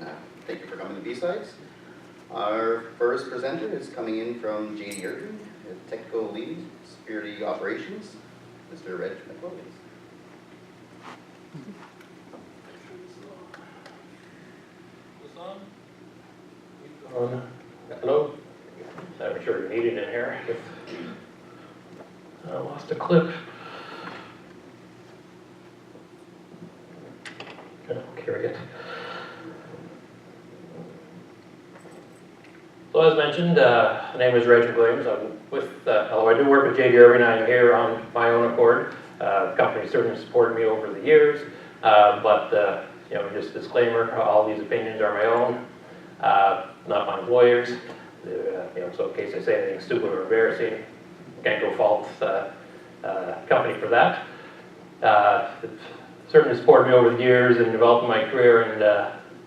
Thank you for coming to BSides. Our first presenter is coming in from JD Irving, Technical Lead, Security Operations, Mr. Reg MacWilliams. Hello. I'm sure you need it in here. I lost a clip. I'll carry it. So as mentioned, my name is Reg MacWilliams. I'm with, although I do work with JD Irving, I'm here on my own accord. The company certainly supported me over the years, you know, just disclaimer, all these opinions are my own, not my employer's. You know, so in case I say anything stupid or embarrassing, can't go fault company for that. Certainly supported me over the years in developing my career and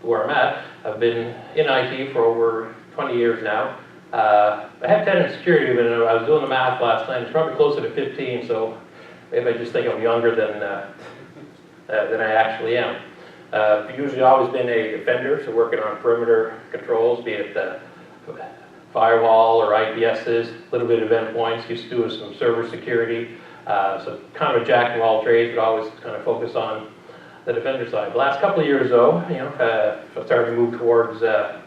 where I'm at. I've been in IT for over 20 years now. I have 10 in security, but I was doing the math last night. It's probably closer to 15, so maybe I just think I'm younger than I actually am. I've usually always been a defender, so working on perimeter controls, be it firewall or IPSs, a little bit of endpoints, used to do some server security. So kind of a jack of all trades, but always kind of focus on the defender side. The last couple of years though, you know, I started to move towards the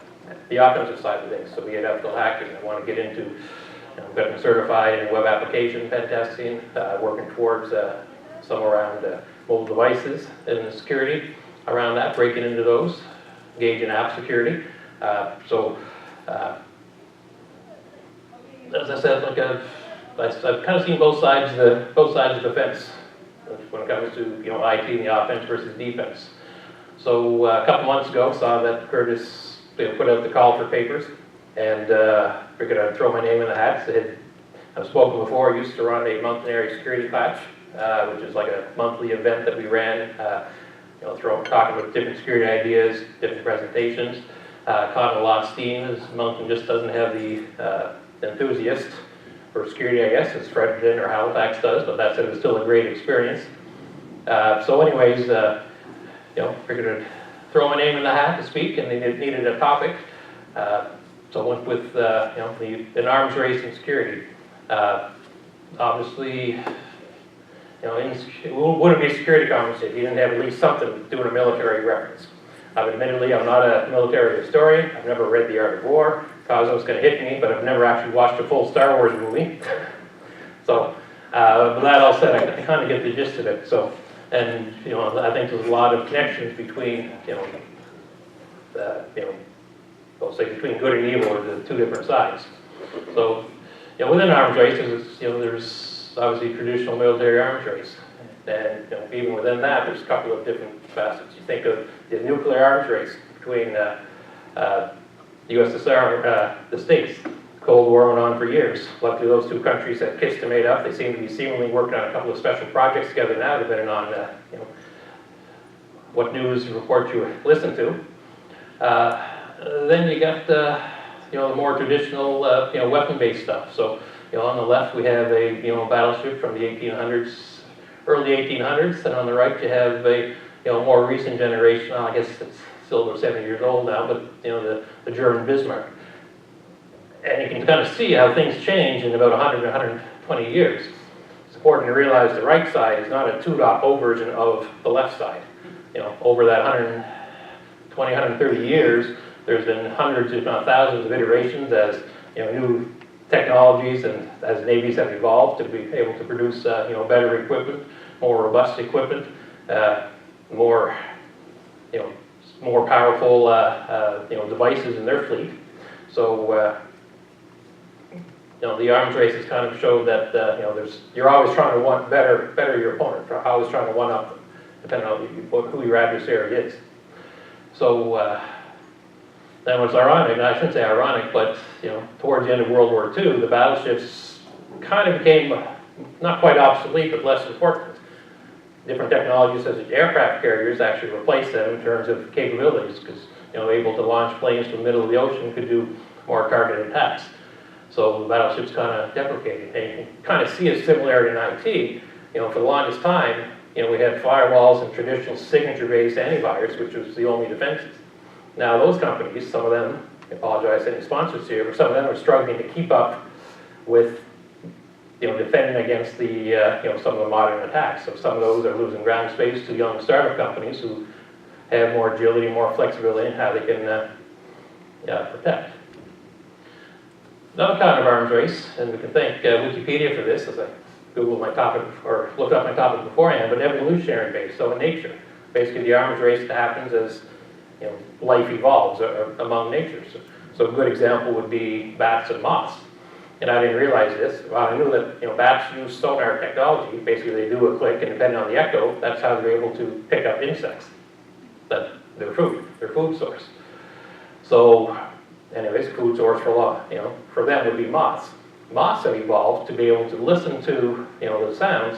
offensive side of things. So we had ethical hacking. I want to get into, you know, getting certified in web application pen testing, working towards some around mobile devices and security around that, breaking into those, engage in app security. As I said, like I've kind of seen both sides of the fence when it comes to, you know, IT and the offense versus defense. So a couple months ago, saw that Curtis, you know, put out the call for papers, and figured I'd throw my name in the hat. So I've spoken before. I used to run a monthly security clash, which is like a monthly event that we ran. You know, talking about different security ideas, different presentations. Caught a lot of steam. As Mountain just doesn't have the enthusiast for security, I guess, as Fredericton or Halifax does, but that said, it was still a great experience. So anyways, you know, figured I'd throw my name in the hat to speak, and they needed a topic. So I went with, you know, an arms race in security. Obviously, you know, it wouldn't be a security conference if you didn't have at least something doing a military reference. Admittedly, I'm not a military historian. I've never read The Art of War. Cosmo's going to hit me, but I've never actually watched a full Star Wars movie. So, with that all said, I kind of get the gist of it. So, and you know, I think there's a lot of connections between, you know, we'll say between good and evil, or the two different sides. So, you know, within arms races, you know, there's obviously traditional military arms race, and you know, even within that, there's a couple of different facets. You think of the nuclear arms race between the USSR, the States. Cold War went on for years. Luckily, those two countries have kissed and made up. They seem to be seemingly working on a couple of special projects together now, depending on you know, what news report you listen to. Then you got you know, the more traditional you know, weapon-based stuff. So you know, on the left we have a, you know, battleship from the 1800s, early 1800s, and on the right you have a, you know, more recent generation. Well, I guess it's still about 70 years old now, but you know, the German Bismarck. And you can kind of see how things change in about 100 to 120 years. It's important to realize the right side is not a 2.0 version of the left side. You know, over that 120, 130 years, there's been hundreds, if not thousands, of iterations as, you know, new technologies and as navies have evolved to be able to produce, you know, better equipment, more robust equipment, more, you know, more powerful, you know, devices in their fleet. So, you know, the arms races kind of showed that, you know, you're always trying to better your opponent, always trying to one up them, depending on who your adversary is. So, then what's ironic, and I shouldn't say ironic, but, you know, towards the end of World War II, the battleships kind of became not quite obsolete, but less important. Different technologies such as aircraft carriers actually replaced them in terms of capabilities, because, you know, able to launch planes from the middle of the ocean could do more targeted attacks. So the battleships kind of deprecated. And you can kind of see a similarity in IT. You know, for the longest time, you know, we had firewalls and traditional signature-based antivirus, which was the only defenses. Now those companies, some of them, I apologize to any sponsors here, but some of them are struggling to keep up with, defending against the, some of the modern attacks. So some of those are losing ground space to young startup companies who have more agility, more flexibility in how they can protect. Another kind of arms race, and we can thank Wikipedia for this, as I Googled my topic, or looked up my topic beforehand, but evolutionary based, so in nature. Basically the arms race that happens as life evolves among nature. So a good example would be bats and moths. And I didn't realize this. Well, I knew that bats use sonar technology. Basically they do a click, and depending on the echo, that's how they're able to pick up insects. That their food source. So anyways, food source for a lot, for them would be moths. Moths have evolved to be able to listen to, the sounds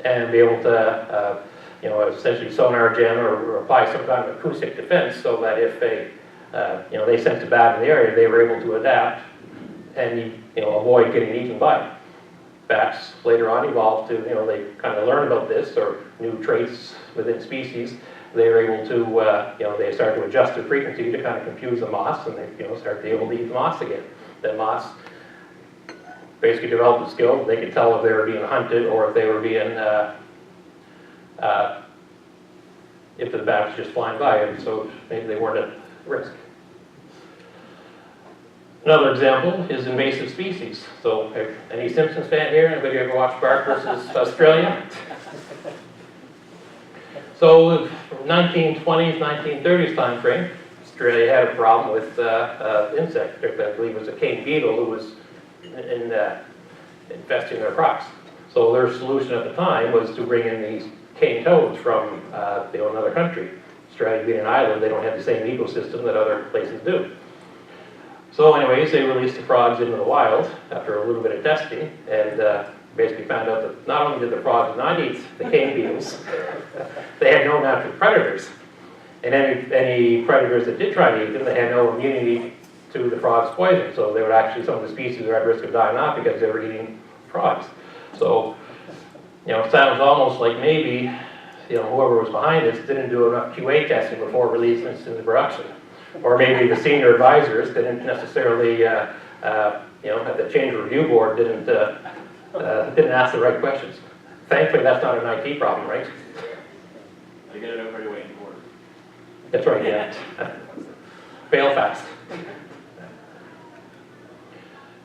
and be able to, essentially sonar jam or apply some kind of acoustic defense so that if they, they sense a bat in the area, they were able to adapt and, avoid getting eaten by it. Bats later on evolved to, they kind of learn about this or new traits within species. They were able to, they started to adjust their frequency to kind of confuse the moths, and they, started to be able to eat the moths again. The moths basically developed a skill. They could tell if they were being hunted or if they were being, if the bat was just flying by, and so maybe they weren't at risk. Another example is invasive species. So, any Simpsons fan here? Anybody ever watch Bart versus Australia? So, from 1920s, 1930s time frame, Australia had a problem with insect. I believe it was a cane beetle who was infesting their crops. So their solution at the time was to bring in these cane toads from another country. Australia being an island, they don't have the same ecosystem that other places do. So anyways, they released the frogs into the wild after a little bit of testing, and basically found out that not only did the frogs not eat the cane beetles, they had no natural predators. And any predators that did try to eat them, they had no immunity to the frog's poison. So they would actually, some of the species were at risk of dying off because they were eating frogs. So, it sounds almost like maybe, whoever was behind this didn't do enough QA testing before releasing this into production. Or maybe the senior advisors didn't necessarily, at the change review board didn't ask the right questions. Thankfully, that's not an IT problem, right? They get it everybody waiting for it. That's right, yeah. Fail fast.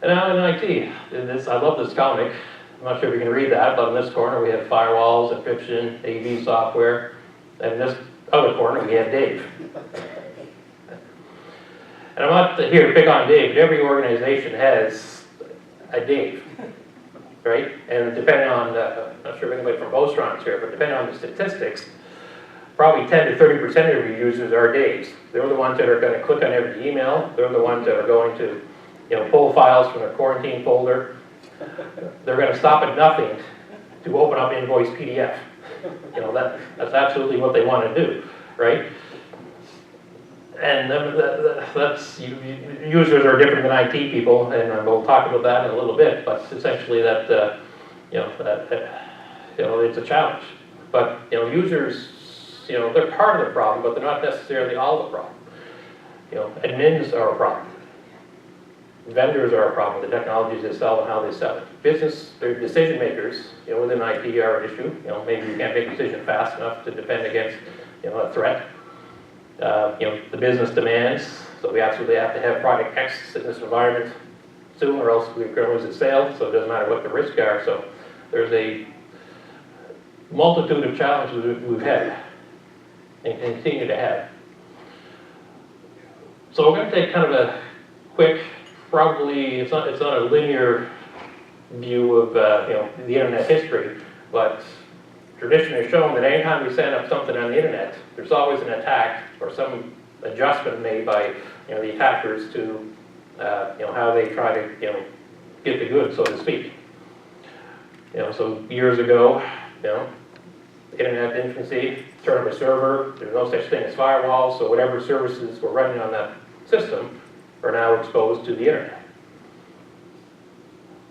And now in IT, I love this comic. I'm not sure if you can read that, but in this corner we have firewalls, encryption, AV software, and in this other corner we have Dave. And I'm not here to pick on Dave, but every organization has a Dave, right? And depending on, I'm not sure if anybody from Bostron's here, but depending on the statistics, probably 10 to 30% of your users are Daves. They're the ones that are going to click on every email. They're the ones that are going to, pull files from their quarantine folder. They're going to stop at nothing to open up invoice PDF. That's absolutely what they want to do, right? And that's, users are different than IT people, and we'll talk about that in a little bit, but essentially that, it's a challenge. But, users, they're part of the problem, but they're not necessarily all the problem. Admins are a problem. Vendors are a problem, the technologies they sell and how they sell it. Business, their decision makers, within IT are an issue. Maybe you can't make a decision fast enough to defend against, a threat. The business demands, so we absolutely have to have product X in this environment soon, or else we're going to lose its sale, so it doesn't matter what the risks are. So there's a multitude of challenges we've had and continue to have. So we're going to take kind of a quick, probably, it's not a linear view of the internet history, but tradition has shown that anytime we send up something on the internet, there's always an attack or some adjustment made by the attackers to how they try to get the goods, so to speak. So years ago, internet infancy, turn up a server, there's no such thing as firewalls, so whatever services were running on that system are now exposed to the internet.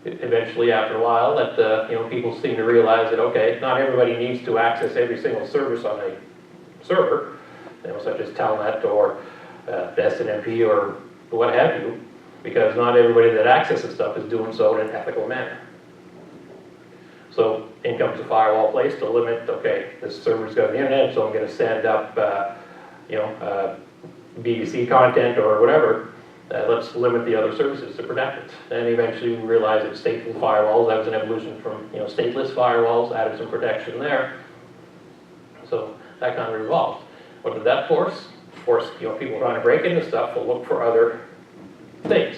Eventually, after a while, that people seem to realize that okay, not everybody needs to access every single service on a server, such as Telnet or SNMP or what have you, because not everybody that accesses stuff is doing so in an ethical manner. So in comes a firewall place to limit, okay, this server's got the internet, so I'm going to send up, BBC content or whatever. Let's limit the other services to protect it. And eventually we realized that stateful firewalls, that was an evolution from stateless firewalls, added some protection there. So that kind of evolved. What did that force? Force people trying to break into stuff to look for other things.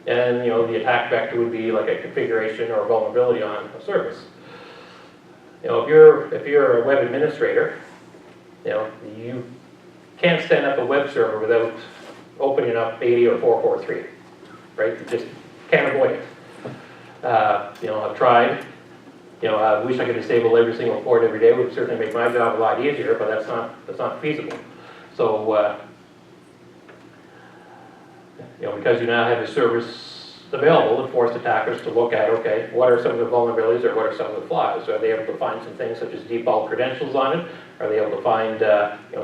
And the attack vector would be like a configuration or a vulnerability on a service. If you're a web administrator, you can't stand up a web server without opening up 80 or 443, right? You just can't avoid it. I've tried. I wish I could disable every single port every day. It would certainly make my job a lot easier, but that's not feasible. So, because you now have a service available, it forced attackers to look at, okay, what are some of the vulnerabilities or what are some of the flaws? Are they able to find some things such as default credentials on it? Are they able to find,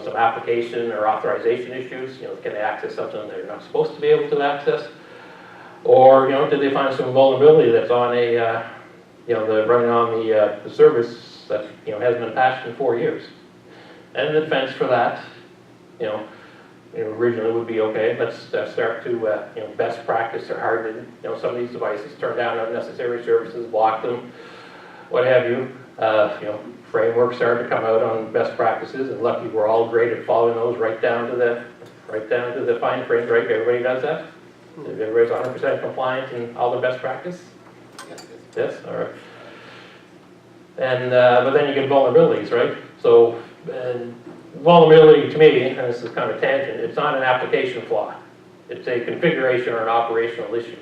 some application or authorization issues? Can they access something they're not supposed to be able to access? Or, did they find some vulnerability that's on a, the running on the service that, hasn't been patched in 4 years? And the defense for that, originally would be, okay, let's start to, best practice or harden, some of these devices, turn down unnecessary services, block them, what have you. Frameworks started to come out on best practices, and lucky we're all great at following those right down to the fine print, right? Everybody does that? Everybody's 100% compliant in all the best practice? Yes, all right. And, but then you get vulnerabilities, right? So, vulnerability to me, and this is kind of a tangent, it's not an application flaw. It's a configuration or an operational issue.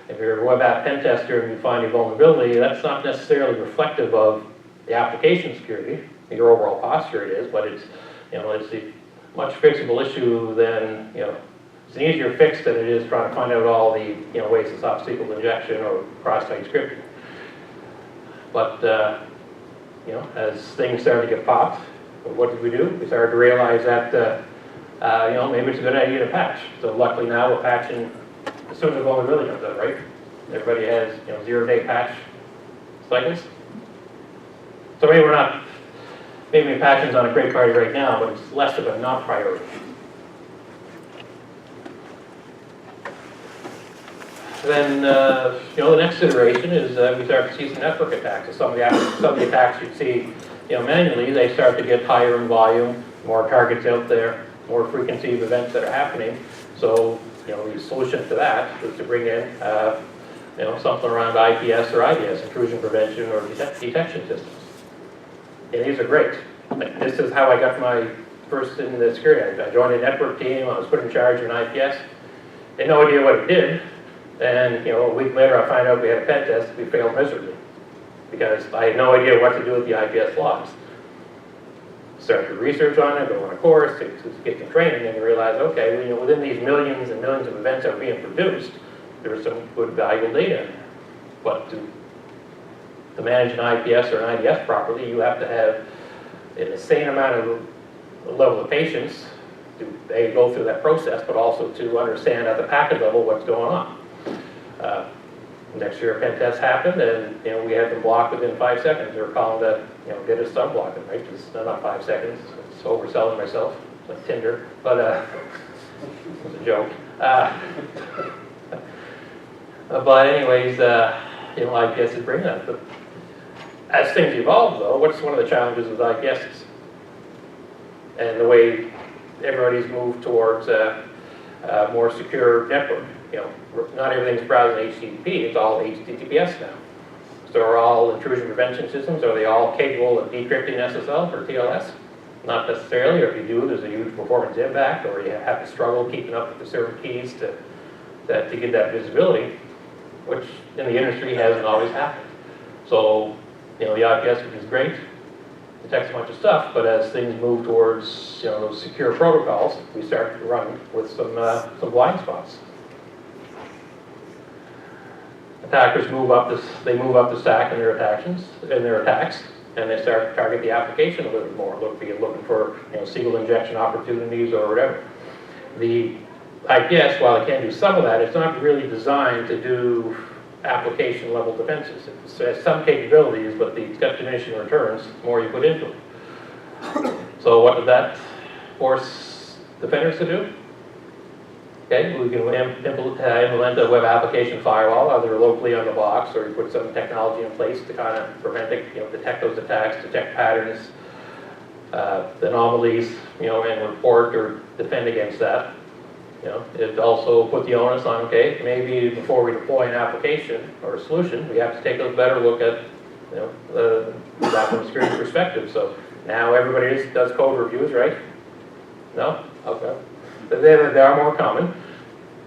If you're a web app pen tester and you find a vulnerability, that's not necessarily reflective of the application security, your overall posture it is, but it's, it's a much fixable issue than, it's an easier fix than it is trying to find out all the, ways to stop SQL injection or cross-site scripting. But, as things started to get popped, what did we do? We started to realize that, maybe it's a good idea to patch. So luckily now we're patching as soon as the vulnerability comes out, right? Everybody has, 0-day patch cycles. So maybe patching's on a great priority right now, but it's less of a not priority. Then, the next iteration is we start to see some network attacks. So some of the attacks you'd see, manually, they start to get higher in volume, more targets out there, more frequency of events that are happening. So, the solution to that is to bring in, something around IPS or IDS, intrusion prevention or detection systems. And these are great. Like, this is how I got my first in the security. I joined a network team. I was put in charge of an IPS. Had no idea what it did. And, a week later, I find out we had a pen test. We failed miserably because I had no idea what to do with the IPS logs. Started to research on it, go on a course, to get some training, and you realize, okay, well, within these millions and millions of events that are being produced, there's some good valuable data in there. But to manage an IPS or an IDS properly, you have to have an insane amount of level of patience to go through that process, but also to understand at the packet level what's going on. Next year, a pen test happened, and we had them blocked within 5 seconds. They were calling that, get us start blocking, right? It's not 5 seconds. It's overselling myself, it's like Tinder, but it was a joke. But anyways, IPS is bringing that. But as things evolve, though, what's one of the challenges with IPSs? And the way everybody's moved towards a more secure network. Not everything's browsing HTTP, it's all HTTPS now. So are all intrusion prevention systems, are they all capable of decrypting SSL or TLS? Not necessarily, or if you do, there's a huge performance impact, or you have to struggle keeping up with the server keys to get that visibility, which in the industry hasn't always happened. So, the IPS, which is great, detects a bunch of stuff, but as things move towards, those secure protocols, we start to run with some blind spots. Attackers move up the stack in their attacks, and they start to target the application a little bit more, looking for SQL injection opportunities or whatever. the IPS, while it can do some of that, it's not really designed to do application level defenses. It has some capabilities, but it's got diminishing returns the more you put into it. So what did that force defenders to do? Okay, we can implement a web application firewall, either locally on the box, or you put some technology in place to kind of prevent it, detect those attacks, detect patterns, anomalies, and report or defend against that. It also put the onus on, okay, maybe before we deploy an application or a solution, we have to take a better look at, that from a security perspective. So now everybody does code reviews, right? No? Okay. They are more common.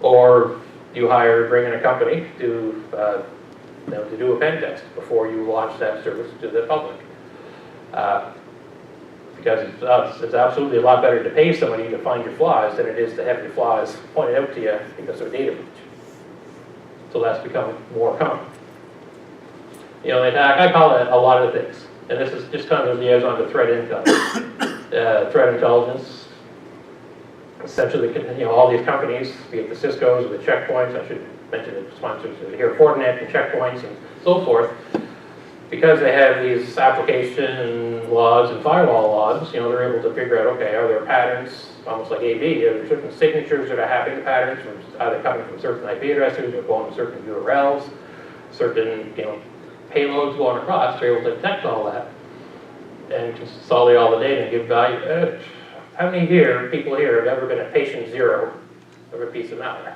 Or you bring in a company to do a pen test before you launch that service to the public. Because it's absolutely a lot better to pay somebody to find your flaws than it is to have your flaws pointed out to you because of a data breach. So that's become more common. I call it a lot of things. And this is just kind of a liaison to threat intel. Threat intelligence, essentially, all these companies, be it the Cisco's or the checkpoints, I should mention the sponsors here, Fortinet and checkpoints and so forth, because they have these application logs and firewall logs, they're able to figure out, okay, are there patterns, almost like AB, are there certain signatures that are happening patterns, either coming from certain IP addresses or going to certain URLs, certain, payloads going across, they're able to detect all that and consolidate all the data and give value. How many people here have ever been a patient zero of a piece of malware?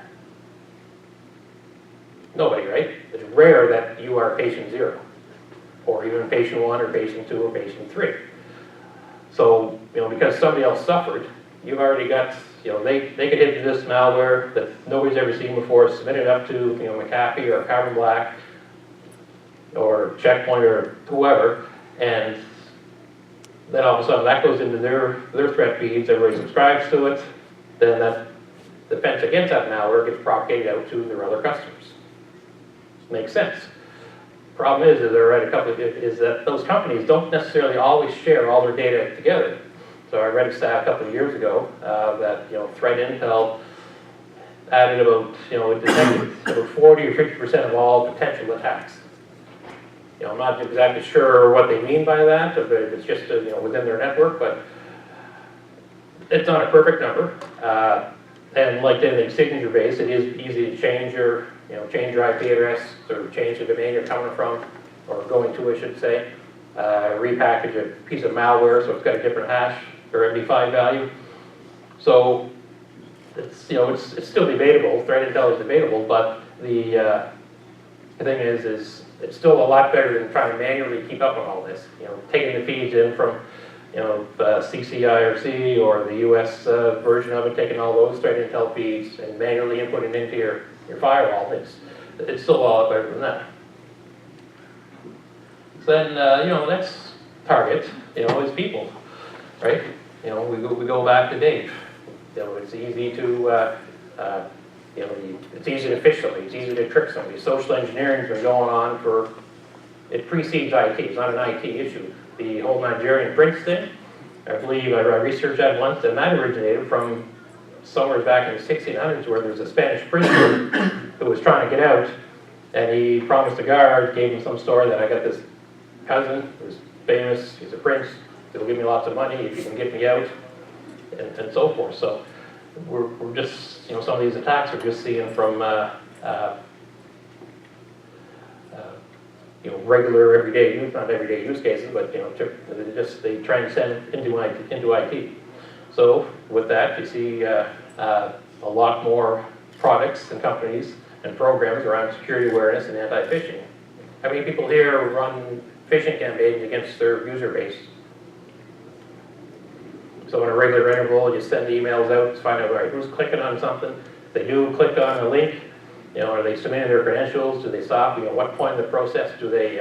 Nobody, right? It's rare that you are patient zero, or even patient 1 or patient 2 or patient 3. So, because somebody else suffered, you've already got, they could hit this malware that nobody's ever seen before, submit it up to, McAfee or Carbon Black or Checkpoint or whoever, and then all of a sudden that goes into their threat feeds, everybody subscribes to it, then that defense against that malware gets propagated out to their other customers. Makes sense. Problem is that those companies don't necessarily always share all their data together. So I read a stat a couple of years ago that threat intel added about detected about 40 or 50% of all potential attacks. I'm not exactly sure what they mean by that, if it's just within their network, but it's not a perfect number. And like anything signature based, it is easy to change your IP address, or change the domain you're coming from, or going to, I should say. Repackage a piece of malware so it's got a different hash or MD5 value. So it's it's still debatable. Threat intel is debatable, but the thing is it's still a lot better than trying to manually keep up on all this. Taking the feeds in from CCIRC or the US version of it, taking all those threat intel feeds and manually inputting into your firewall. It's still a lot better than that. So then the next target is people, right? We go back to Dave. It's easy to it's easy to fish somebody, it's easy to trick somebody. Social engineering's been going on it precedes IT, it's not an IT issue. The whole Nigerian prince thing, I believe I researched that once, and that originated from somewhere back in the 1600s where there was a Spanish prisoner who was trying to get out, and he promised a guard, gave him some story that I got this cousin who's famous, he's a prince, he'll give me lots of money if you can get me out, and so forth. So we're just, some of these attacks we're just seeing from regular everyday not everyday use cases, but they transcend into IT. So with that, you see a lot more products and companies and programs around security awareness and anti-phishing. How many people here run phishing campaigns against their user base? So in a regular interval, you send emails out to find out, all right, who's clicking on something. If they do click on a link, are they submitting their credentials? Do they stop? What point in the process do they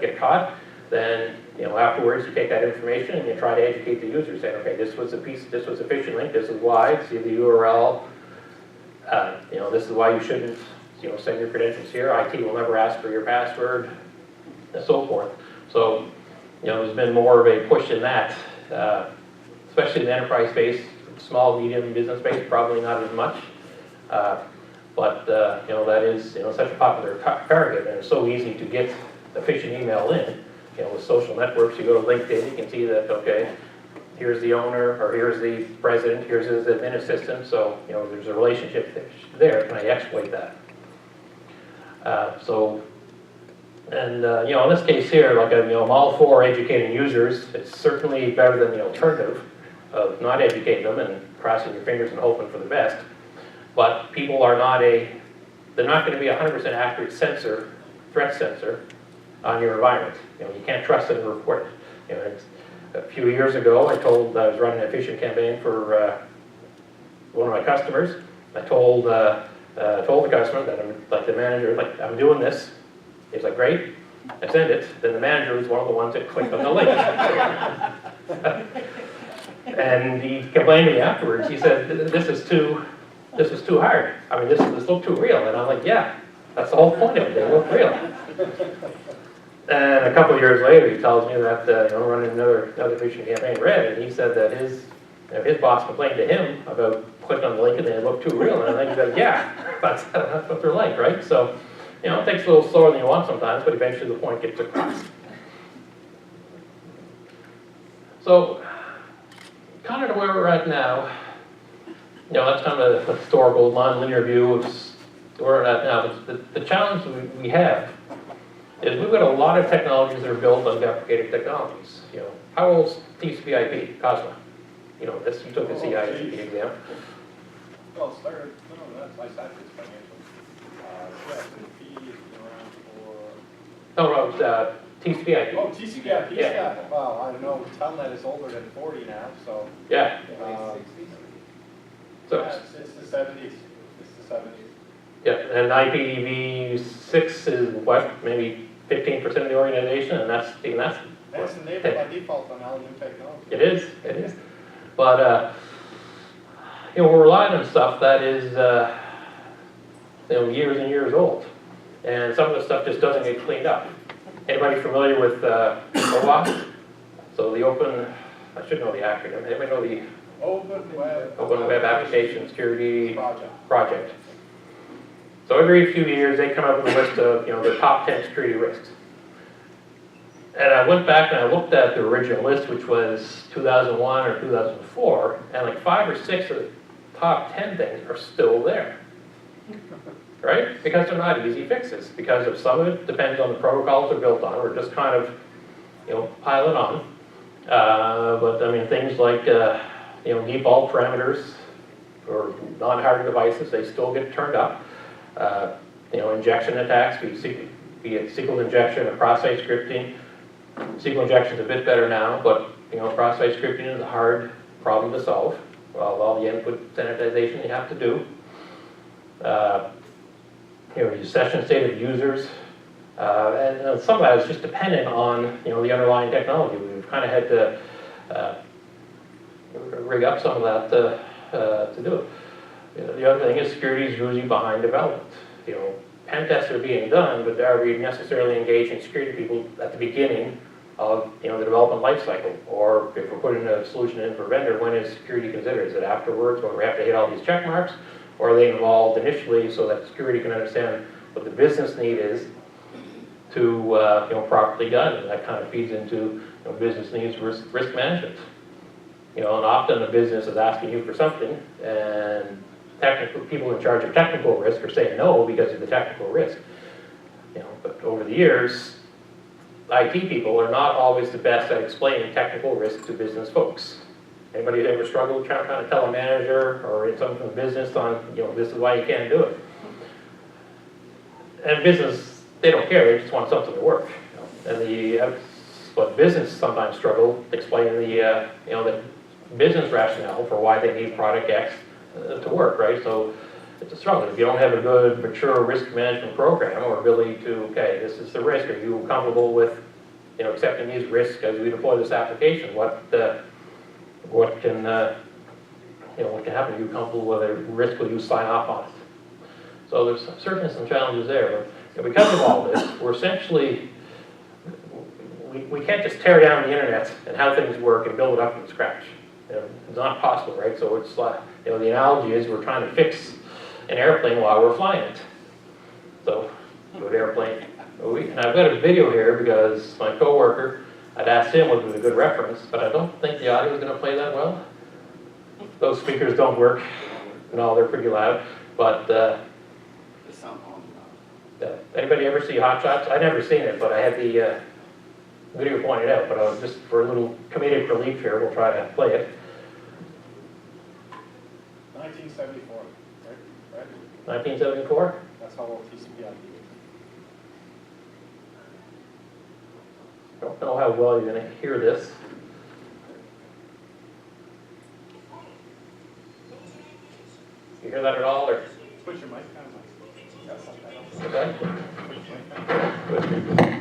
get caught? Then, afterwards, you take that information and you try to educate the user, saying, okay, this was a phishing link. This is why. See the URL. This is why you shouldn't, send your credentials here. IT will never ask for your password, and so forth. So, there's been more of a push in that. Especially in the enterprise space, small, medium business space, probably not as much. But that is, such a popular target, and it's so easy to get a phishing email in. With social networks, you go to LinkedIn, you can see that, okay, here's the owner, or here's the president, here's his admin assistant, so, there's a relationship there. Can I exploit that? In this case here, like, I'm all for educating users. It's certainly better than the alternative of not educating them and crossing your fingers and hoping for the best. But people are they're not going to be 100% accurate threat sensor on your environment. You can't trust them to report it. A few years ago, I was running a phishing campaign for one of my customers. I told the customer that I'm like the manager, like, I'm doing this. He's like, great. I sent it. Then the manager was one of the ones that clicked on the link. And he complained to me afterwards. He said, this is too hard. I mean, this looked too real. And I'm like, yeah, that's the whole point of it. They look real. And a couple of years later, he tells me that running another phishing campaign red, and he said that his boss complained to him about clicking on the link and they looked too real. And I think he's like, yeah, that's what they're like, right? So, it takes a little slower than you want sometimes, but eventually the point gets across. So, kind of to where we're at now, that's kind of a historical, non-linear view of where we're at now. The challenge we have is we've got a lot of technologies that are built on deprecated technologies. How old's TCP/IP, Cosmo? You took the CIP exam. Well, started, that's my side, it's financial. S&P has been around for... No, TCP/IP. Oh, TCP/IP, Yeah. yeah. Well, I don't know, Telnet is older than 40 now, so... Yeah. So, Yeah, it's the 70s. It's the 70s. yeah, and IPv6 is what, maybe 15% of the organization, and that's That's enabled by default on all new technology. It is. But, we're relying on stuff that is, years and years old. And some of the stuff just doesn't get cleaned up. Anybody familiar with OWASP? So the I should know the acronym. Anybody know the Open Web Application Security Project? So every few years they come up with a list of, the top 10 security risks. And I went back and I looked at the original list, which was 2001 or 2004, and like 5 or 6 of the top 10 things are still there. Right? Because they're not easy fixes. Because of some of it depends on the protocols they're built on. We're just kind of, pile it on. But I mean, things like, default parameters or non-hardware devices, they still get turned up. Injection attacks, be it SQL injection or cross-site scripting. SQL injection is a bit better now, but cross-site scripting is a hard problem to solve. Well, all the input sanitization you have to do. Your session state of users, and some of that is just dependent on the underlying technology. We've kind of had to rig up some of that to do it. The other thing is security is usually behind development. Pen tests are being done, but are we necessarily engaging security people at the beginning of the development life cycle? Or if we're putting a solution in for a vendor, when is security considered? Is it afterwards when we have to hit all these check marks? Or are they involved initially so that security can understand what the business need is to properly done? And that kind of feeds into business needs risk management. And often the business is asking you for something, and technical people in charge of technical risk are saying no because of the technical risk. But over the years, IT people are not always the best at explaining technical risk to business folks. Anybody ever struggled trying to tell a manager or someone from the business on, this is why you can't do it? And business, they don't care, they just want something to work. But business sometimes struggle explaining the business rationale for why they need product X to work, right? So it's a struggle. If you don't have a good, mature risk management program or ability to, okay, this is the risk, are you comfortable with, accepting these risks as we deploy this application? What can happen? Are you comfortable with a risk? Will you sign off on it? So there's certainly some challenges there. But because of all this, we're essentially, we can't just tear down the internet and how things work and build it up from scratch. it's not possible, right? So it's like, the analogy is we're trying to fix an airplane while we're flying it. So, good airplane. And I've got a video here because my coworker, I'd asked him what was a good reference, but I don't think the audio is going to play that well. Those speakers don't work. No, they're pretty loud. But anybody ever see Hot Shots? I've never seen it, but I had the video pointed out. But I was just for a little comedic relief here, we'll try to play it. 1974, right? 1974. That's how old TCP/IP is. Don't know how well you're going to hear this. You hear that at all, or? Switch your mic on, Mike. Got subtitles. Okay. Switch your mic on.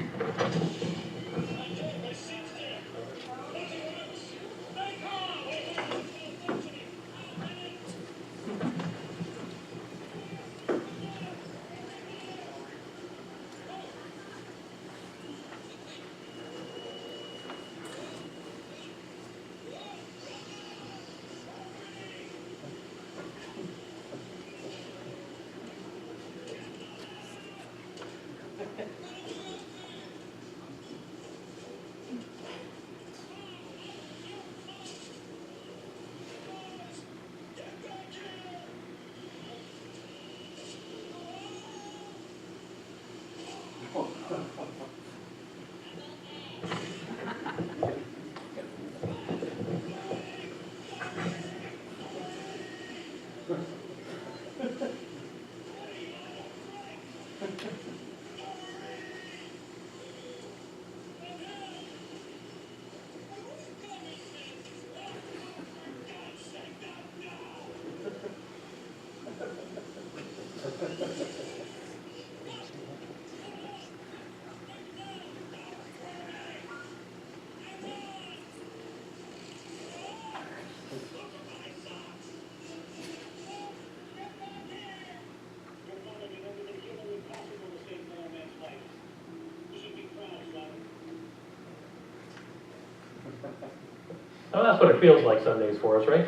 Well, that's what it feels like some days for us, right?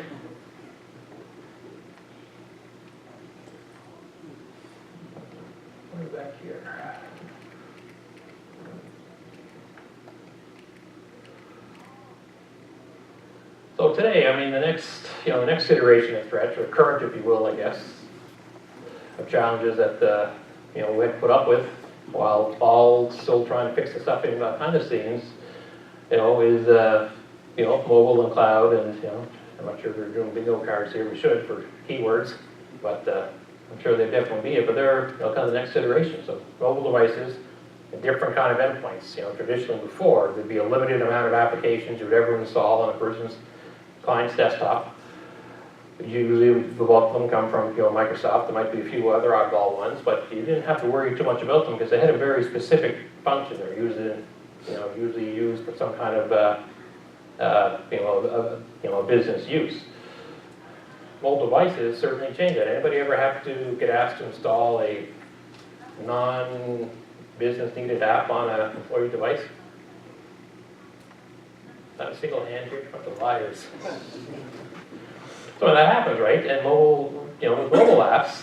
Way back here. So today, I mean, the next iteration of threats, or current, if you will, I guess, of challenges that, we had to put up with while all still trying to fix the stuff behind the scenes, is, mobile and cloud, and, I'm not sure if they're doing bingo cards here, we should for keywords, but I'm sure they definitely be it, but they're, kind of the next iteration. So mobile devices, a different kind of endpoints. Traditionally before, there'd be a limited amount of applications you would ever install on a person's client's desktop. Usually the bulk of them come from, Microsoft. There might be a few other oddball ones, but you didn't have to worry too much about them because they had a very specific function. They're usually used for some kind of a business use. Mobile devices certainly change that. Anybody ever have to get asked to install a non-business needed app on an employee device? Not a single hand here, bunch of liars. So when that happens, right, and mobile, with mobile apps,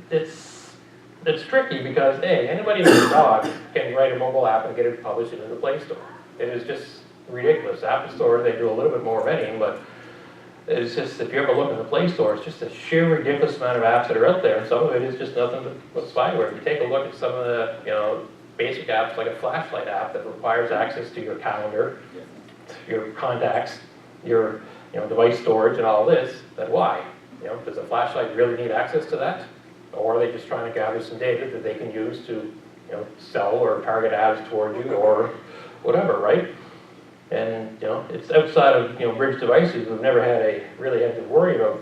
it's tricky because anybody with a dog can write a mobile app and get it published into the Play Store. It is just ridiculous. App Store, they do a little bit more vetting, but it's just, if you ever look in the Play Store, it's just a sheer ridiculous amount of apps that are out there, and some of it is just nothing but spyware. If you take a look at some of the, basic apps, like a flashlight app that requires access to your calendar, your contacts, your, device storage and all this, then why? Does a flashlight really need access to that? Or are they just trying to gather some data that they can use to, sell or target ads toward you or whatever, right? And, it's outside of, bridge devices. We've never really had to worry about,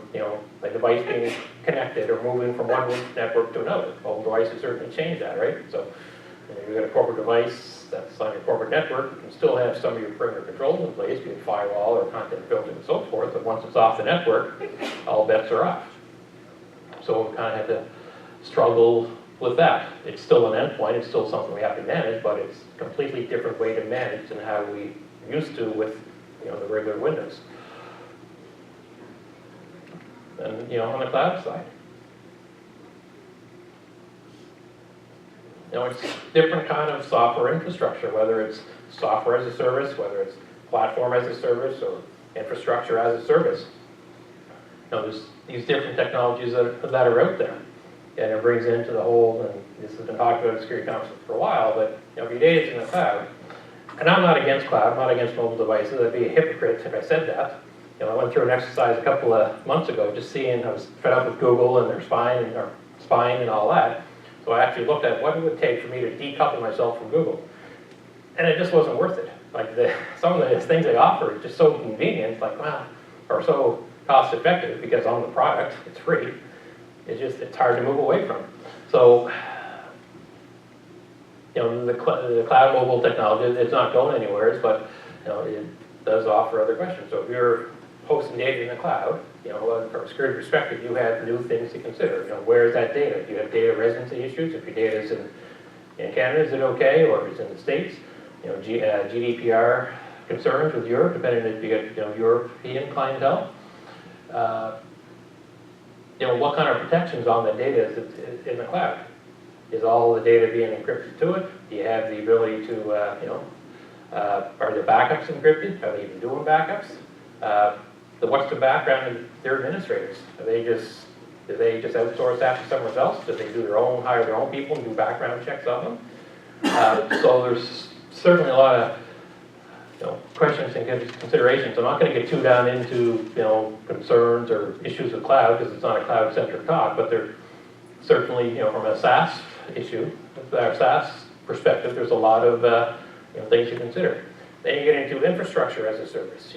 a device being connected or moving from one network to another. Mobile devices certainly change that, right? So, you've got a corporate device that's on your corporate network. You can still have some of your perimeter controls in place, be it firewall or content filter and so forth, but once it's off the network, all bets are off. So we kind of had to struggle with that. It's still an endpoint, it's still something we have to manage, but it's a completely different way to manage than how we used to with the regular Windows. And, on the cloud side, it's different kind of software infrastructure, whether it's software as a service, whether it's platform as a service, or infrastructure as a service. There's these different technologies that are out there. And it brings into the whole, and this has been talked about at Security Council for a while, but if your data's in the cloud, and I'm not against cloud, I'm not against mobile devices, I'd be a hypocrite if I said that. I went through an exercise a couple of months ago, just seeing, I was fed up with Google and their spine and all that. So I actually looked at what it would take for me to decouple myself from Google. And it just wasn't worth it. Like some of the things they offer is just so convenient, like wow, or so cost effective because on the product, it's free. It's hard to move away from. So, the cloud mobile technology, it's not going anywhere, but it does offer other questions. So if you're hosting data in the cloud, from a security perspective, you have new things to consider. Where is that data? Do you have data residency issues? If your data is in Canada, is it okay? Or if it's in the States? GDPR concerns with Europe, depending if you get European clientele. What kind of protections on the data is in the cloud? Is all the data being encrypted to it? Do you have the ability to, are the backups encrypted? Are they even doing backups? What's the background of their administrators? Do they just outsource that to someone else? Do they hire their own people and do background checks on them? So there's certainly a lot of questions and considerations. I'm not going to get too down into concerns or issues with cloud because it's not a cloud-centric talk, but they're certainly from a SaaS issue, our SaaS perspective, there's a lot of things to consider. Then you get into infrastructure as a service.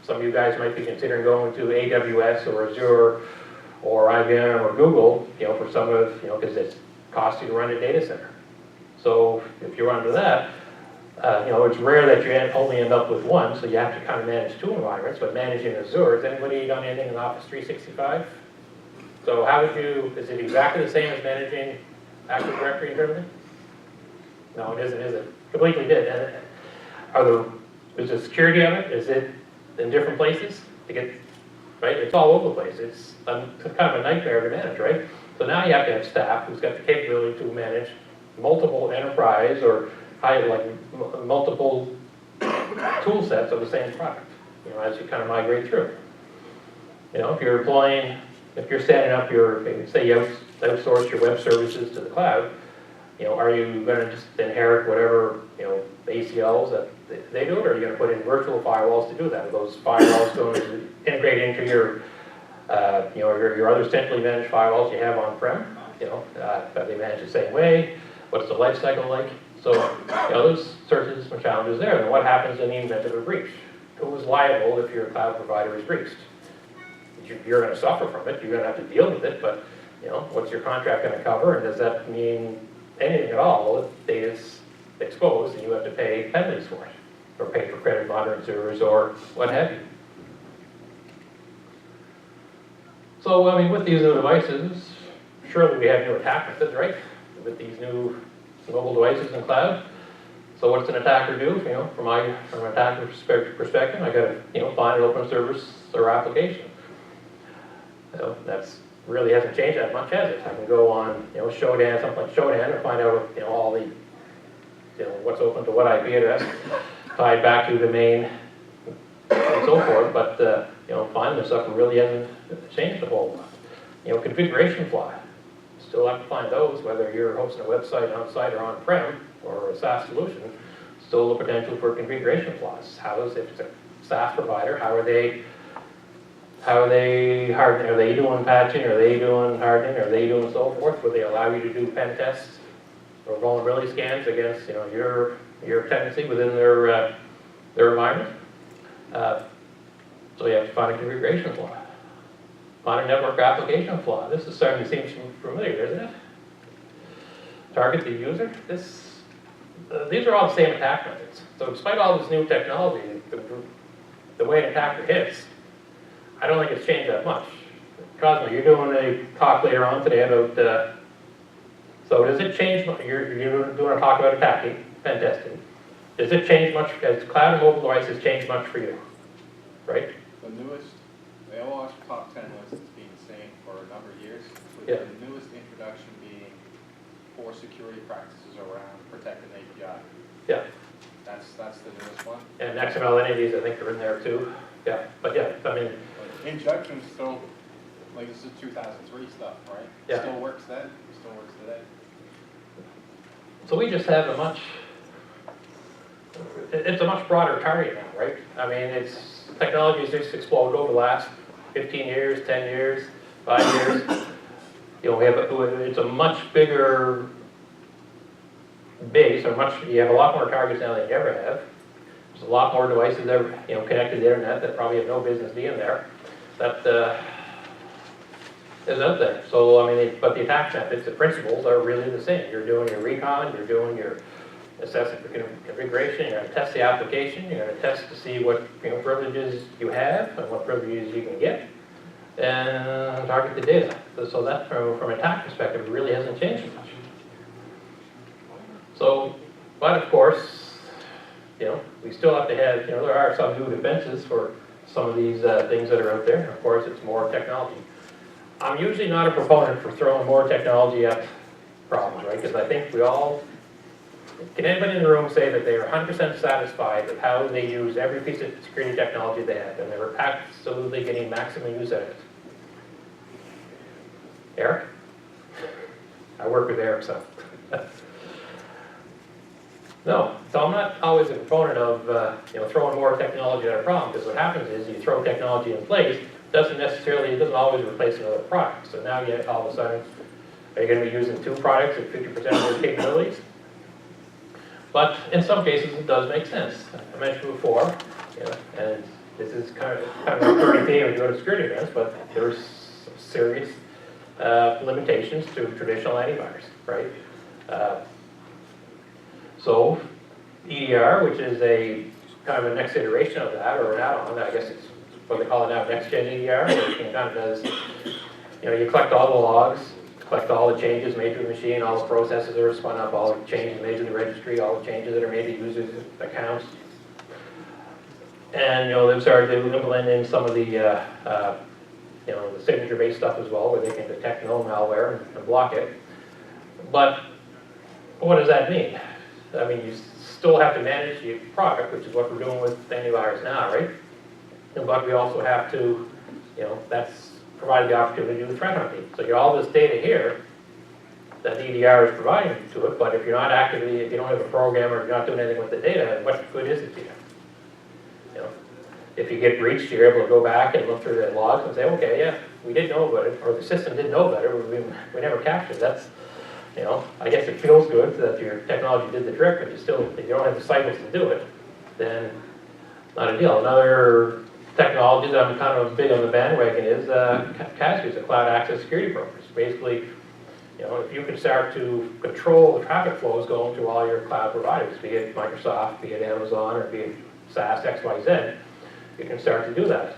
Some of you guys might be considering going to AWS or Azure or IBM or Google, for some of because it costs you to run a data center. So if you're under that. It's rare that you only end up with one, so you have to kind of manage two environments, but managing Azure, has anybody done anything in Office 365? So how would is it exactly the same as managing Active Directory and everything? No, it isn't, is it? Completely did. Is the security of it, is it in different places to get, right? It's all over the place. It's kind of a nightmare to manage, right? So now you have to have staff who's got the capability to manage multiple enterprise or multiple tool sets of the same product, as you kind of migrate through. If you're setting up say you outsource your web services to the cloud, are you going to just inherit whatever, ACLs that they do it, or are you going to put in virtual firewalls to do that? Are those firewalls going to integrate into your other centrally managed firewalls you have on-prem? Are they managed the same way? What's the life cycle like? So, there's certainly some challenges there. And what happens in the event of a breach? Who is liable if your cloud provider is breached? You're going to suffer from it. You're going to have to deal with it. But, what's your contract going to cover? And does that mean anything at all? Well, if data's exposed, and you have to pay penalties for it, or pay for credit monitoring servers, or what have you. So, with these new devices, surely we have new attack methods, right? With these new mobile devices in cloud. So what's an attacker do? From an attacker perspective, I got to find an open service or application. That's really hasn't changed that much, has it? I can go on Shodan, something like Shodan, and find out all the what's open to what IP address, tied back to the domain, and so forth. But finding this stuff really hasn't changed a whole lot. Configuration flaw. Still have to find those, whether you're hosting a website on-site or on-prem or a SaaS solution, still the potential for configuration flaws. If it's a SaaS provider, how are they hardening? Are they doing patching? Are they doing hardening? Are they doing so forth? Will they allow you to do pen tests or vulnerability scans against your tenancy within their environment? So you have to find a configuration flaw. Find a network application flaw. This is starting to seem familiar, isn't it? Target the user. These are all the same attack methods. So despite all this new technology, the way an attacker hits, I don't think it's changed that much. Cosmo, you're doing a talk later on today about, so does it change, you're doing a talk about attacking, pen testing. Does it change much, has cloud and mobile devices changed much for you? right? The newest, they all watch top 10 lists being the same for a number of years, with Yeah. the newest introduction being 4 security practices around protect an API. Yeah, That's the newest one. and XML entities, I think are in there too. Yeah, but yeah, I mean, But injection still, like this is 2003 stuff, right? Yeah. Still works then, still works today. so we just have a much, it's a much broader target now, right? I mean, technology has just exploded over the last 15 years, 10 years, 5 years. You know, it's a much bigger base, you have a lot more targets now than you ever have. There's a lot more devices that are, connected to the internet that probably have no business being there. That is out there. So, I mean, but the attack methods, the principles are really the same. You're doing your recon, you're doing your assessing for configuration, you're going to test the application, you're going to test to see what privileges you have and what privileges you can get, and target the data. So that, from an attack perspective, really hasn't changed much. So, but of course, we still have to have, there are some new defenses for some of these things that are out there. And of course, it's more technology. I'm usually not a proponent for throwing more technology at problems, right? Because I think can anybody in the room say that they are 100% satisfied with how they use every piece of security technology they have, and they're absolutely getting maximum use out of it? Eric? I work with Eric, so. No, so I'm not always a proponent of throwing more technology at a problem, because what happens is you throw technology in place, it doesn't always replace another product. So now you all of a sudden, are you going to be using 2 products at 50% of their capabilities? But in some cases, it does make sense. I mentioned before, and this is kind of a recurring theme when you go to security events, but there's some serious limitations to traditional antivirus, right? So EDR, which is a kind of a next iteration of that, or an add-on, I guess it's what they call it now, next-gen EDR, where it kind of does, you collect all the logs, collect all the changes made to the machine, all the processes that are spun up, all the changes made to the registry, all the changes that are made to users' accounts. And, they've started to implement in some of the, the signature-based stuff as well, where they can detect known malware and block it. But what does that mean? I mean, you still have to manage your product, which is what we're doing with antivirus now, right? But we also have to, that's provided the opportunity to do threat hunting. So you got all this data here that the EDR is providing to it, but if you're not actively, if you don't have a program or if you're not doing anything with the data, what good is it to you? If you get breached, you're able to go back and look through the logs and say, okay, yeah, we did know about it, or the system did know better, we never captured it. That's, I guess it feels good that your technology did the trick, but if you don't have the cycles to do it, then not a deal. Another technology that I'm kind of big on the bandwagon is CASB, the Cloud Access Security Brokers. Basically, if you can start to control the traffic flows going to all your cloud providers, be it Microsoft, be it Amazon, or be it SaaS, XYZ, you can start to do that.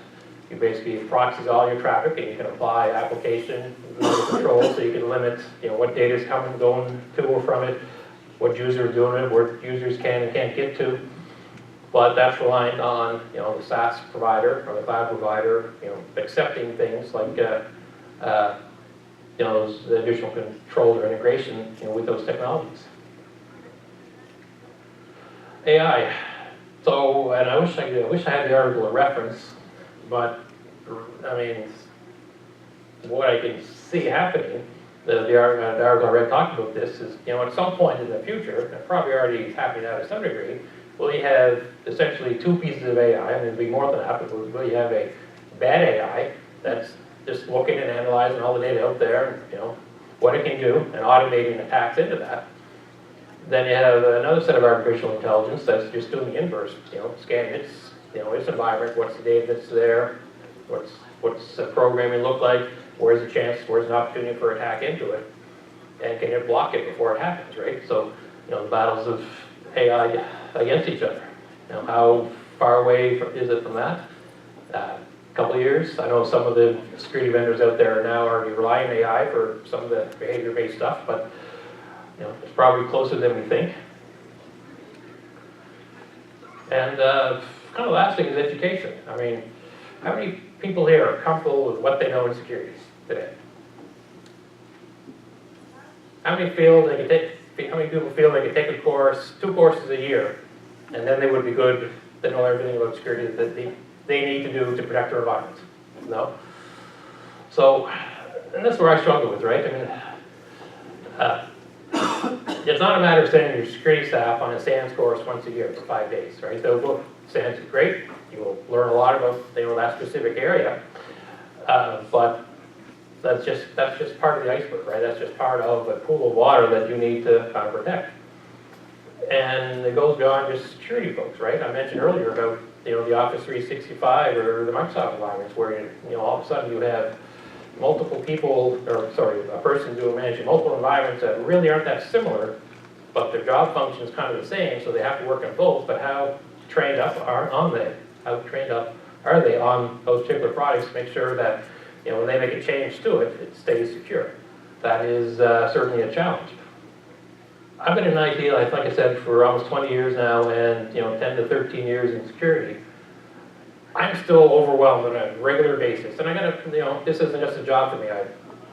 You basically proxies all your traffic, and you can apply application control, so you can limit, what data is coming, going to or from it, what users are doing it, where users can and can't get to. But that's reliant on, the SaaS provider or the cloud provider, accepting things like, those additional controls or integration, with those technologies. AI. So, and I wish I had the article of reference, but I mean, what I can see happening, the article I read talked about this is, at some point in the future, and probably already happening now to some degree, will you have essentially 2 pieces of AI, and there'll be more than that, but will you have a bad AI that's just looking and analyzing all the data out there, and, what it can do, and automating attacks into that. Then you have another set of artificial intelligence that's just doing the inverse, scanning its environment, what's the data that's there, what's the programming look like, where's an opportunity for attack into it, and can it block it before it happens, right? So, the battles of AI against each other. How far away is it from that? A couple of years. I know some of the security vendors out there now are relying on AI for some of the behavior-based stuff, but it's probably closer than we think. And kind of last thing is education. I mean, How many people here are comfortable with what they know in security today? How many feel they could take, how many people feel they could take a course, 2 courses a year, and then they would be good, they know everything about security that they need to do to protect their environment? No? So, and that's where I struggle with, right? I mean, it's not a matter of sending your security staff on a SANS course once a year for 5 days, right? They'll go, SANS is great, you will learn a lot about, that specific area, but that's just part of the iceberg, right? That's just part of a pool of water that you need to kind of protect. And it goes beyond just security folks, right? I mentioned earlier about, the Office 365 or the Microsoft environments where, all of a sudden you have multiple people, or sorry, a person doing managing multiple environments that really aren't that similar, but their job function is kind of the same, so they have to work on both, but how trained up are they on those particular products to make sure that, when they make a change to it, it stays secure? That is certainly a challenge. I've been in IT, like I said, for almost 20 years now, and 10 to 13 years in security. I'm still overwhelmed on a regular basis, and I gotta, this isn't just a job for me. I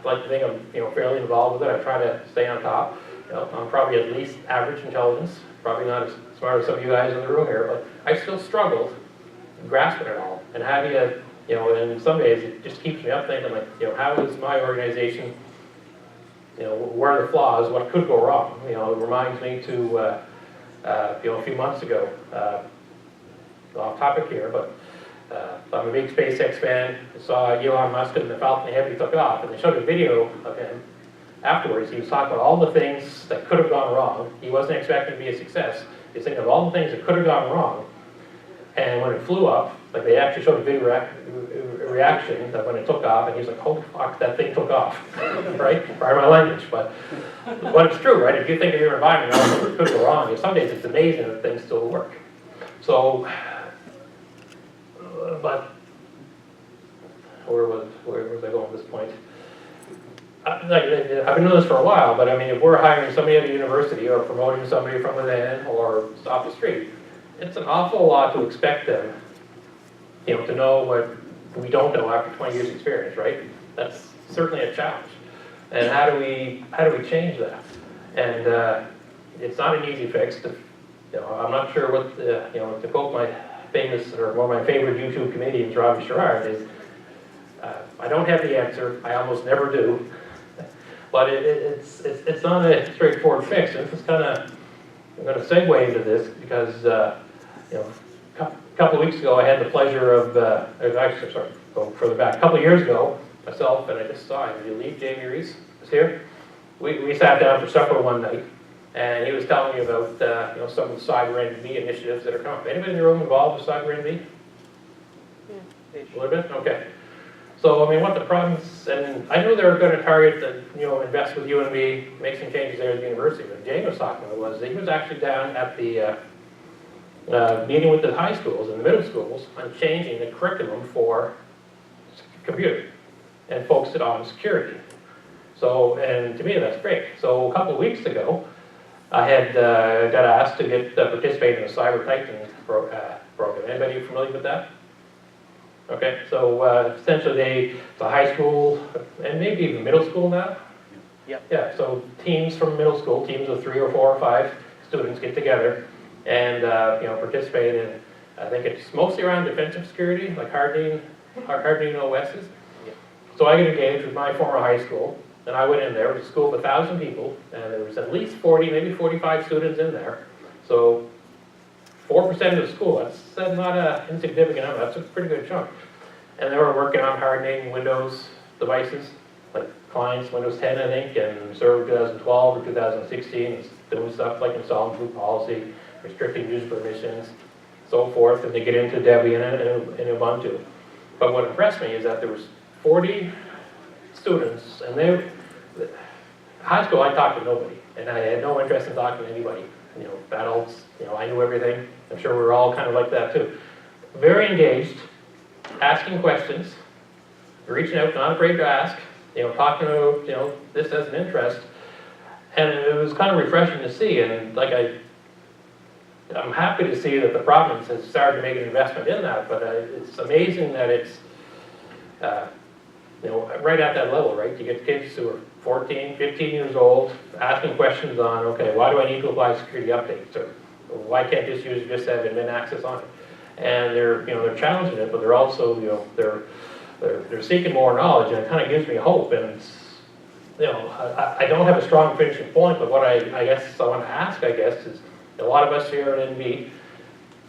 like to think I'm, fairly involved with it. I try to stay on top. I'm probably at least average intelligence. Probably not as smart as some of you guys in the room here, but I still struggle grasping it all. And how do you, and some days it just keeps me up thinking, like, how is my organization? Where are the flaws? What could go wrong? It reminds me to, a few months ago, off topic here, but I'm a big SpaceX fan. I saw Elon Musk and the Falcon Heavy took off, and they showed a video of him afterwards. He was talking about all the things that could have gone wrong. He wasn't expecting to be a success. He was thinking of all the things that could have gone wrong. And when it flew up, like they actually showed a video reaction that when it took off, and he was like, holy fuck, that thing took off, right? Pardon my language, but it's true, right? If you think of your environment, all things could go wrong. And some days it's amazing that things still work. So, but where was I going at this point? I've been doing this for a while, but I mean, if we're hiring somebody at a university or promoting somebody from within or off the street, it's an awful lot to expect them, to know what we don't know after 20 years experience, right? That's certainly a challenge. And how do we change that? And it's not an easy fix. I'm not sure what to quote my famous or one of my favorite YouTube comedians, Robbie Sherrard, is I don't have the answer. I almost never do. But it's not a straightforward fix. And this is kind of, I'm going to segue into this because a couple of weeks ago I had the pleasure of, go further back. A couple of years ago, myself and I just saw him. Did you leave? Jamie Reese was here. We sat down for supper one night, and he was telling me about some of the cyber NV initiatives that are coming. Anybody in the room involved with cyber NV? Yeah. A little bit? Okay. So, I mean, what the problems, and I knew they were going to target and, invest with UNB, make some changes there at the university, but Jane was talking about was that he was actually down at the meeting with the high schools and the middle schools on changing the curriculum for computer and focused it on security. So, and to me, that's great. So a couple of weeks ago, I had got asked to participate in the Cyber Titan program. Anybody familiar with that? Okay, so essentially the high school and maybe even middle school now. Yep. Yeah. So teams from middle school, teams of 3 or 4 or 5 students get together and participate in. I think it's mostly around defensive security, like hardening OSs. Yep. So I get engaged with my former high school, and I went in there. It was a school of 1,000 people, and there was at least 40, maybe 45 students in there. So 4% of the school, that's not an insignificant number, that's a pretty good chunk. And they were working on hardening Windows devices, like clients, Windows 10 I think, and Server 2012 or 2016, doing stuff like installing group policy, restricting user permissions, so forth, and they get into Debian and Ubuntu. But what impressed me is that there was 40 students, and high school I talked to nobody, and I had no interest in talking to anybody. Adults, I knew everything. I'm sure we were all kind of like that too. Very engaged, asking questions, reaching out, not afraid to ask, talking to, this as an interest. And it was kind of refreshing to see, and like I'm happy to see that the province has started to make an investment in that, but it's amazing that it's, you know, right at that level, right? You get kids who are 14, 15 years old, asking questions on, okay, why do I need to apply security updates? Or why can't this user just have admin access on it? And they're, you know, they're challenging it, but they're also, you know, they're seeking more knowledge, and it kind of gives me hope. And it's, you know, I don't have a strong finishing point, but what I guess I want to ask, I guess, is a lot of us here at NB,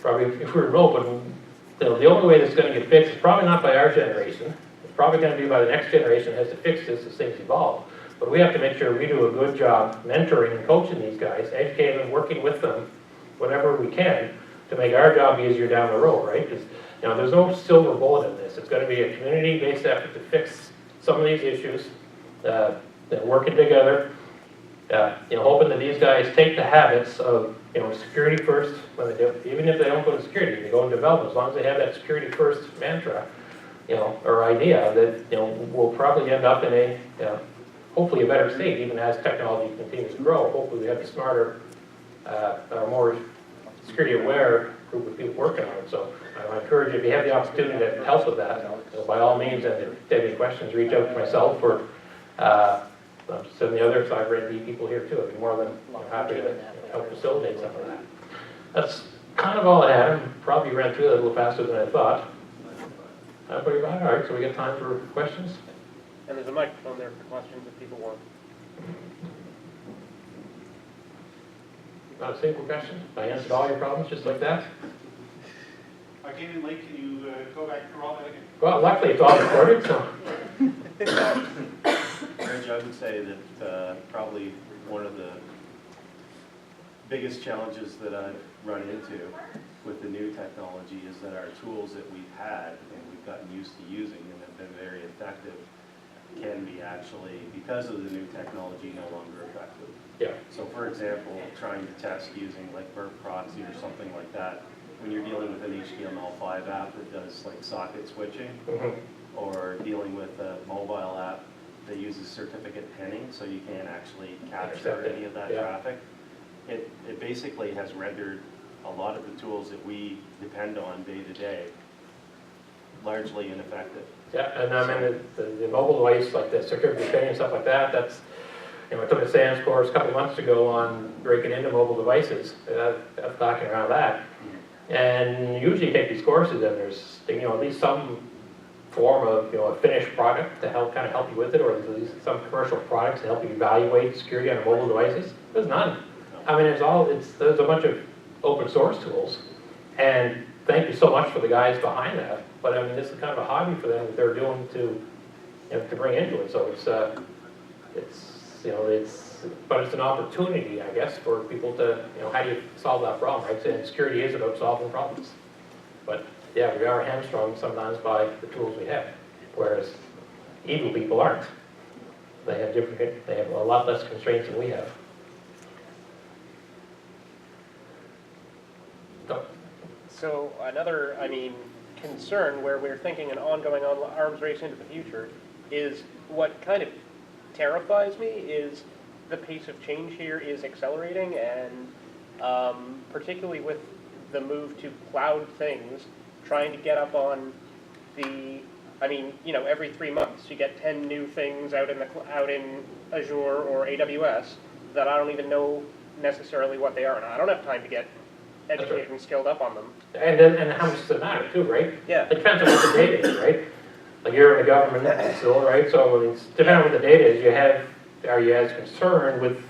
probably if we're remote, but you know, the only way that's going to get fixed is probably not by our generation. It's probably going to be by the next generation that has to fix this as things evolve. But we have to make sure we do a good job mentoring and coaching these guys, educating them, working with them, whatever we can, to make our job easier down the road, right? Because, you know, there's no silver bullet in this. It's going to be a community-based effort to fix some of these issues, working together, you know, hoping that these guys take the habits of, you know, security first, when they do, even if they don't go to security, they go into development, as long as they have that security first mantra, you know, or idea, that, you know, we'll probably end up in a, you know, hopefully a better state, even as technology continues to grow. Hopefully we have a smarter, more security-aware group of people working on it. So I encourage you, if you have the opportunity to help with that, you know, by all means, and if you have any questions, reach out to myself or some of the other cyber ND people here too. I'd be more than happy to help facilitate some of that. That's kind of all I had. I probably ran through that a little faster than I thought. Everybody right? All right, so we got time for questions? And there's a microphone there for questions if people want. Not a single question? I answered all your problems just like that? I came in late, can you go back through all that again? Well, luckily it's all recorded, so. Reg, I would say that probably one of the biggest challenges that I've run into with the new technology is that our tools that we've had and we've gotten used to using and have been very effective can be actually, because of the new technology, no longer effective. Yeah. So for example, trying to test using like burp proxy or something like that, when you're dealing with an HTML5 app that does like socket switching, or dealing with a mobile app that uses certificate pinning, so you can't actually capture any of that traffic. It basically has rendered a lot of the tools that we depend on day to day largely ineffective. Yeah, and I mean, the mobile device, like the certificate pinning and stuff like that, that's, you know, I took a SANS course a couple of months ago on breaking into mobile devices, talking around that. And usually you take these courses and there's, you know, at least some form of, you know, a finished product to help kind of help you with it, or at least some commercial products to help you evaluate security on mobile devices. There's none. I mean, there's a bunch of open source tools, and thank you so much for the guys behind that. But I mean, this is kind of a hobby for them that they're doing to, you know, to bring into it. So you know, but it's an opportunity, I guess, for people to, you know, how do you solve that problem, right? And security is about solving problems. But yeah, we are hamstrung sometimes by the tools we have, whereas evil people aren't. They have a lot less constraints than we have. So another, concern where we're thinking an ongoing arms race into the future is what kind of terrifies me is the pace of change here is accelerating, and particularly with the move to cloud things, trying to get up on the, every 3 months you get 10 new things out in Azure or AWS that I don't even know necessarily what they are, and I don't have time to get educated and skilled up on them. And how much does it matter too, right? Yeah. It depends on what the data is, right? Like you're in the government still, right? So it's depending on what the data is, are you as concerned with,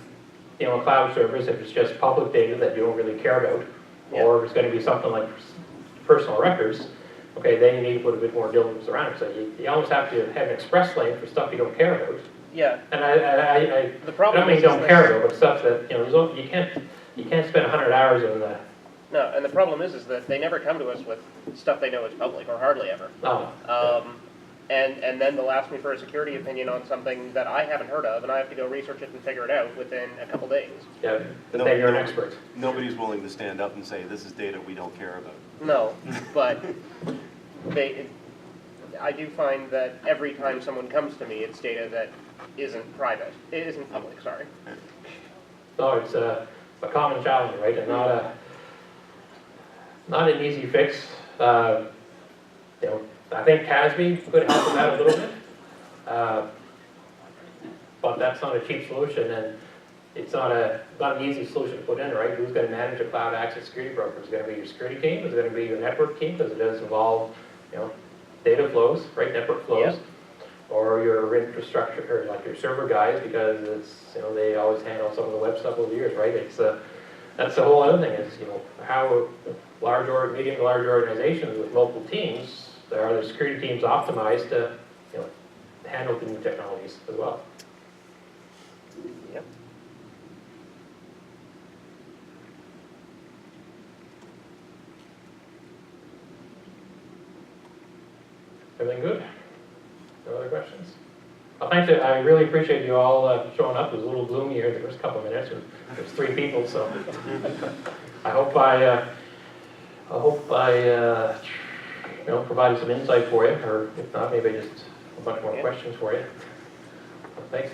you know, a cloud service if it's just public data that you don't really care about, or if it's going to be something like personal records, okay, then you need to put a bit more diligence around it. So you almost have to have an express lane for stuff you don't care about. Yeah. And I the problem don't mean is don't care about, but stuff that, you know, you can't spend 100 hours on the. No, and the problem is that they never come to us with stuff they know is public, or hardly ever. Oh. And then they'll ask me for a security opinion on something that I haven't heard of, and I have to go research it and figure it out within a couple days. Yeah, then you're an expert. Nobody's willing to stand up and say, this is data we don't care about. No, but I do find that every time someone comes to me, it's data that isn't private. It isn't public, sorry. No, it's a common challenge, right? And not a, not an easy fix. You know, I think CASB could help with that a little bit. But that's not a cheap solution, and it's not an easy solution to put in, right? Who's gonna manage a cloud access security broker? Is it gonna be your security team? Is it gonna be your network team? Because it does involve, you know, data flows, right, network flows. Yep. Or your infrastructure, or like your server guys, because it's, you know, they always handle some of the web stuff over the years, right? It's, that's the whole other thing is, you know, how large or medium to large organizations with multiple teams, are the security teams optimized to, you know, handle the new technologies as well. Yep. Everything good? No other questions? Well, thanks, I really appreciate you all showing up. It was a little gloomy here the first couple of minutes, and there's 3 people, so I hope I you know, provided some insight for you, or if not, maybe just a bunch more questions for you. Thanks.